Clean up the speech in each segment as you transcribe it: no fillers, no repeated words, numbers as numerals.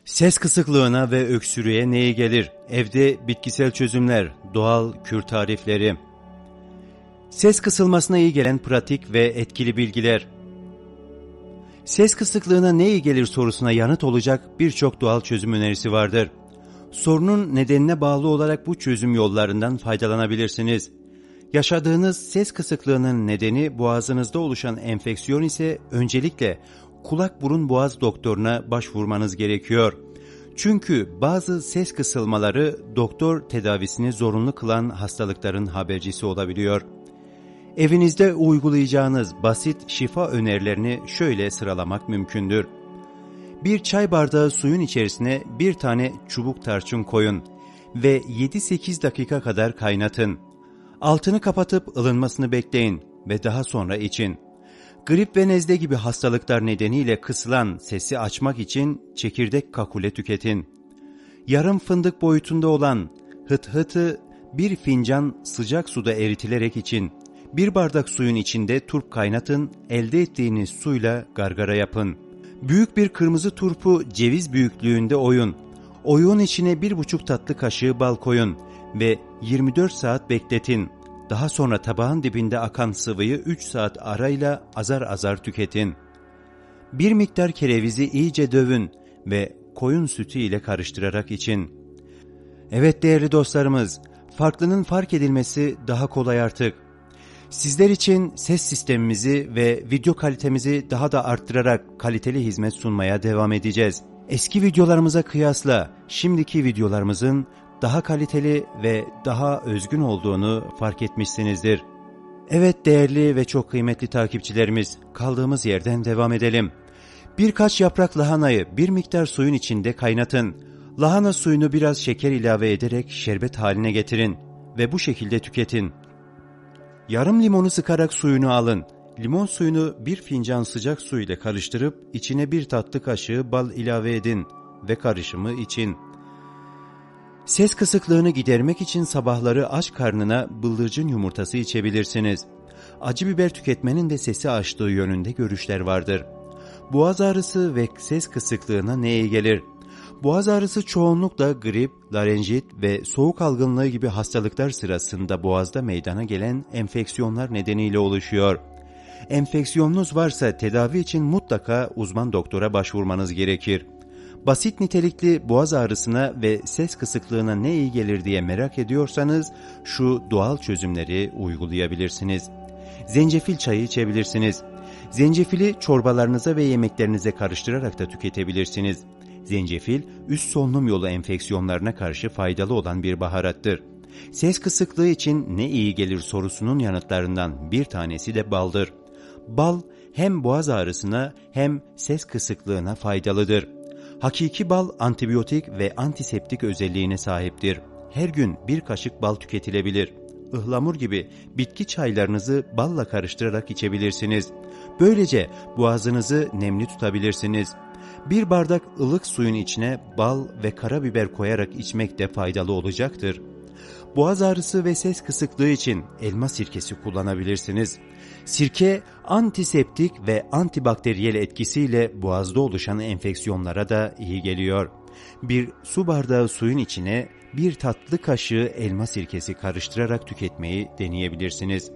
Ses kısıklığına ve öksürüğe ne iyi gelir? Evde bitkisel çözümler, doğal kür tarifleri. Ses kısılmasına iyi gelen pratik ve etkili bilgiler. Ses kısıklığına ne iyi gelir sorusuna yanıt olacak birçok doğal çözüm önerisi vardır. Sorunun nedenine bağlı olarak bu çözüm yollarından faydalanabilirsiniz. Yaşadığınız ses kısıklığının nedeni boğazınızda oluşan enfeksiyon ise öncelikle kulak burun boğaz doktoruna başvurmanız gerekiyor. Çünkü bazı ses kısılmaları doktor tedavisini zorunlu kılan hastalıkların habercisi olabiliyor. Evinizde uygulayacağınız basit şifa önerilerini şöyle sıralamak mümkündür. Bir çay bardağı suyun içerisine bir tane çubuk tarçın koyun ve 7-8 dakika kadar kaynatın. Altını kapatıp ılınmasını bekleyin ve daha sonra için. Grip ve nezle gibi hastalıklar nedeniyle kısılan sesi açmak için çekirdek kakule tüketin. Yarım fındık boyutunda olan hıt bir fincan sıcak suda eritilerek için. Bir bardak suyun içinde turp kaynatın, elde ettiğiniz suyla gargara yapın. Büyük bir kırmızı turpu ceviz büyüklüğünde oyun. Oyun içine 1,5 tatlı kaşığı bal koyun ve 24 saat bekletin. Daha sonra tabağın dibinde akan sıvıyı 3 saat arayla azar azar tüketin. Bir miktar kerevizi iyice dövün ve koyun sütü ile karıştırarak için. Evet değerli dostlarımız, farklının fark edilmesi daha kolay artık. Sizler için ses sistemimizi ve video kalitemizi daha da arttırarak kaliteli hizmet sunmaya devam edeceğiz. Eski videolarımıza kıyasla şimdiki videolarımızın daha kaliteli ve daha özgün olduğunu fark etmişsinizdir. Evet değerli ve çok kıymetli takipçilerimiz, kaldığımız yerden devam edelim. Birkaç yaprak lahanayı bir miktar suyun içinde kaynatın. Lahana suyunu biraz şeker ilave ederek şerbet haline getirin ve bu şekilde tüketin. Yarım limonu sıkarak suyunu alın. Limon suyunu bir fincan sıcak su ile karıştırıp içine bir tatlı kaşığı bal ilave edin ve karışımı için. Ses kısıklığını gidermek için sabahları aç karnına bıldırcın yumurtası içebilirsiniz. Acı biber tüketmenin de sesi açtığı yönünde görüşler vardır. Boğaz ağrısı ve ses kısıklığına ne iyi gelir? Boğaz ağrısı çoğunlukla grip, larenjit ve soğuk algınlığı gibi hastalıklar sırasında boğazda meydana gelen enfeksiyonlar nedeniyle oluşuyor. Enfeksiyonunuz varsa tedavi için mutlaka uzman doktora başvurmanız gerekir. Basit nitelikli boğaz ağrısına ve ses kısıklığına ne iyi gelir diye merak ediyorsanız şu doğal çözümleri uygulayabilirsiniz. Zencefil çayı içebilirsiniz. Zencefili çorbalarınıza ve yemeklerinize karıştırarak da tüketebilirsiniz. Zencefil, üst solunum yolu enfeksiyonlarına karşı faydalı olan bir baharattır. Ses kısıklığı için ne iyi gelir sorusunun yanıtlarından bir tanesi de baldır. Bal hem boğaz ağrısına hem ses kısıklığına faydalıdır. Hakiki bal antibiyotik ve antiseptik özelliğine sahiptir. Her gün bir kaşık bal tüketilebilir. Ihlamur gibi bitki çaylarınızı balla karıştırarak içebilirsiniz. Böylece boğazınızı nemli tutabilirsiniz. Bir bardak ılık suyun içine bal ve karabiber koyarak içmek de faydalı olacaktır. Boğaz ağrısı ve ses kısıklığı için elma sirkesi kullanabilirsiniz. Sirke, antiseptik ve antibakteriyel etkisiyle boğazda oluşan enfeksiyonlara da iyi geliyor. Bir su bardağı suyun içine bir tatlı kaşığı elma sirkesi karıştırarak tüketmeyi deneyebilirsiniz.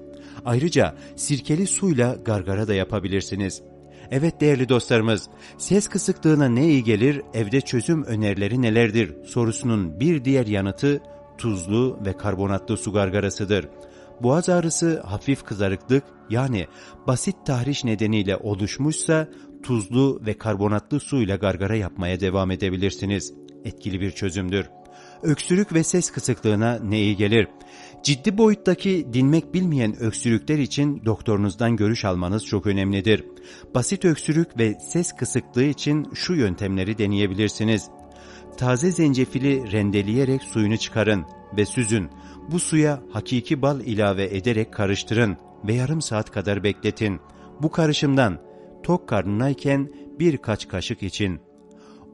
Ayrıca sirkeli suyla gargara da yapabilirsiniz. Evet değerli dostlarımız, ses kısıklığına ne iyi gelir, evde çözüm önerileri nelerdir sorusunun bir diğer yanıtı tuzlu ve karbonatlı su gargarasıdır. Boğaz ağrısı hafif kızarıklık yani basit tahriş nedeniyle oluşmuşsa tuzlu ve karbonatlı suyla gargara yapmaya devam edebilirsiniz. Etkili bir çözümdür. Öksürük ve ses kısıklığına ne iyi gelir? Ciddi boyuttaki dinmek bilmeyen öksürükler için doktorunuzdan görüş almanız çok önemlidir. Basit öksürük ve ses kısıklığı için şu yöntemleri deneyebilirsiniz. Taze zencefili rendeleyerek suyunu çıkarın ve süzün. Bu suya hakiki bal ilave ederek karıştırın ve yarım saat kadar bekletin. Bu karışımdan tok karnınayken birkaç kaşık için.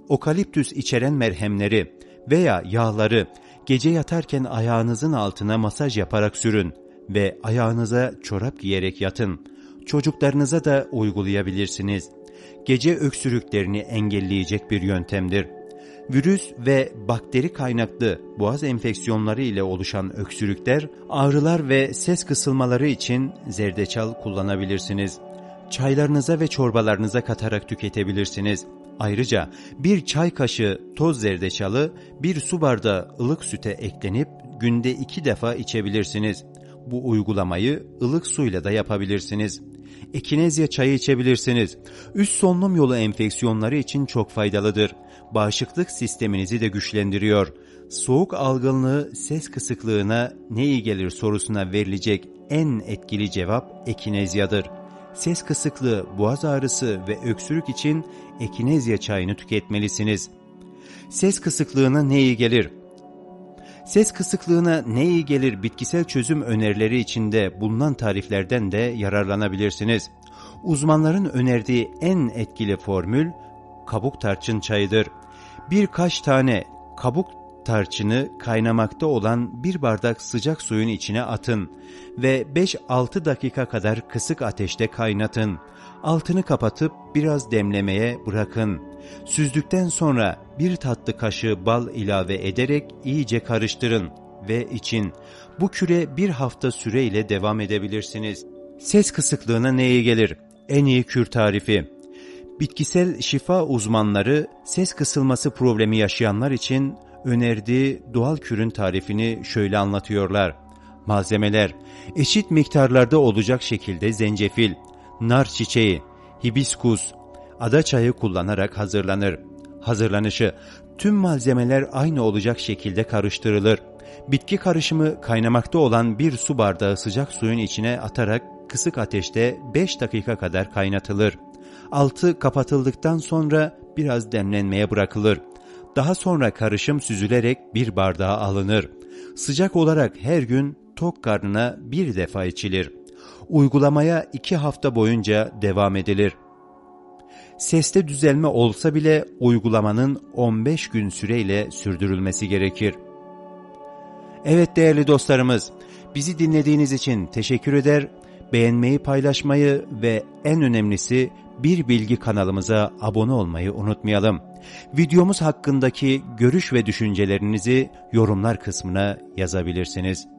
Okaliptüs içeren merhemleri veya yağları gece yatarken ayağınızın altına masaj yaparak sürün ve ayağınıza çorap giyerek yatın. Çocuklarınıza da uygulayabilirsiniz. Gece öksürüklerini engelleyecek bir yöntemdir. Virüs ve bakteri kaynaklı boğaz enfeksiyonları ile oluşan öksürükler, ağrılar ve ses kısılmaları için zerdeçal kullanabilirsiniz. Çaylarınıza ve çorbalarınıza katarak tüketebilirsiniz. Ayrıca bir çay kaşığı toz zerdeçalı bir su bardağı ılık süte eklenip günde 2 defa içebilirsiniz. Bu uygulamayı ılık suyla da yapabilirsiniz. Ekinezya çayı içebilirsiniz. Üst solunum yolu enfeksiyonları için çok faydalıdır. Bağışıklık sisteminizi de güçlendiriyor. Soğuk algınlığı, ses kısıklığına ne iyi gelir sorusuna verilecek en etkili cevap ekinezyadır. Ses kısıklığı, boğaz ağrısı ve öksürük için ekinezya çayını tüketmelisiniz. Ses kısıklığına ne iyi gelir? Ses kısıklığına ne iyi gelir bitkisel çözüm önerileri içinde bulunan tariflerden de yararlanabilirsiniz. Uzmanların önerdiği en etkili formül kabuk tarçın çayıdır. Birkaç tane kabuk tarçını kaynamakta olan bir bardak sıcak suyun içine atın ve 5-6 dakika kadar kısık ateşte kaynatın. Altını kapatıp biraz demlemeye bırakın. Süzdükten sonra bir tatlı kaşığı bal ilave ederek iyice karıştırın ve için. Bu küre bir hafta süreyle devam edebilirsiniz. Ses kısıklığına ne iyi gelir? En iyi kür tarifi. Bitkisel şifa uzmanları ses kısılması problemi yaşayanlar için önerdiği doğal kürün tarifini şöyle anlatıyorlar. Malzemeler: eşit miktarlarda olacak şekilde zencefil, nar çiçeği, hibiskus, ada çayı kullanarak hazırlanır. Hazırlanışı: tüm malzemeler aynı olacak şekilde karıştırılır. Bitki karışımı kaynamakta olan bir su bardağı sıcak suyun içine atarak kısık ateşte 5 dakika kadar kaynatılır. Altı kapatıldıktan sonra biraz demlenmeye bırakılır. Daha sonra karışım süzülerek bir bardağa alınır. Sıcak olarak her gün tok karnına bir defa içilir. Uygulamaya 2 hafta boyunca devam edilir. Seste düzelme olsa bile uygulamanın 15 gün süreyle sürdürülmesi gerekir. Evet değerli dostlarımız, bizi dinlediğiniz için teşekkür eder, beğenmeyi, paylaşmayı ve en önemlisi Bir Bilgi kanalımıza abone olmayı unutmayalım. Videomuz hakkındaki görüş ve düşüncelerinizi yorumlar kısmına yazabilirsiniz.